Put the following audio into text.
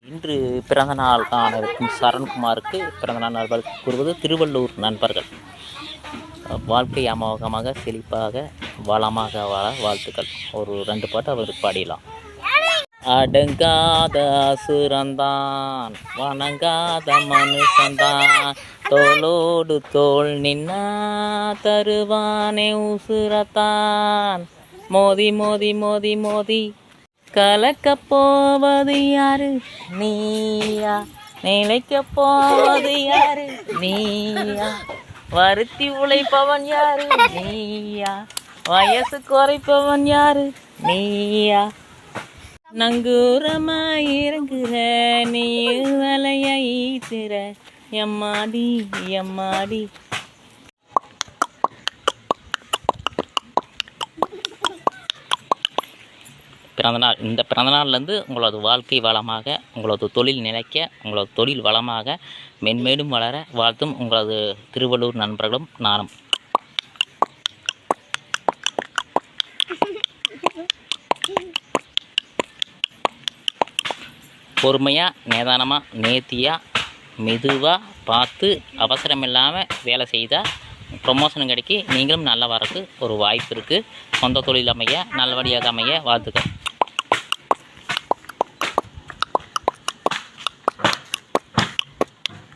இன்று பிறந்த நாள் காணவிருக்கும் சரண்குமாருக்கு பிறந்தநாள் நல்வாழ்த்து கூறுவது திருவள்ளூர் நண்பர்கள். வாழ்க்கை அமோகமாக செழிப்பாக வளமாக வாழ வாழ்த்துக்கள். ஒரு 2 பாட்டு அவருக்கு பாடிடலாம். அடங்காத அசுரந்தான் வணங்காத மனுஷந்தான், தோளோடு தோள் நின்னா தருவானே உசுரத்தான். மோதி மோதி மோதி மோதி கலக்க போவது யாரு நீயா, நிலைக்க போவது யாரு நீயா, வருத்தி உழைப்பவன் யாரு நீயா, வயசு குறைப்பவன் யாரு நீயா, நங்கூரமாயிருங்குற நீ வலைய ஈத்துற எம்மாடி எம்மாடி. பிறந்தநாள், இந்த பிறந்தநாள்லேருந்து உங்களது வாழ்க்கை வளமாக, உங்களது தொழில் நிலைக்க, உங்களது தொழில் வளமாக மென்மேலும் வளர வாழ்த்தும் உங்களது திருவள்ளூர் நண்பர்களும் நானும். பொறுமையாக, நிதானமாக, நேர்த்தியாக, மெதுவாக பார்த்து அவசரம் இல்லாமல் வேலை செய்தால் ப்ரொமோஷன் கிடைக்கி நீங்களும் நல்லா வரக்கு ஒரு வாய்ப்பு இருக்குது. சொந்த தொழில் அமைய நல்லபடியாக அமைய வாழ்த்துக்கள்.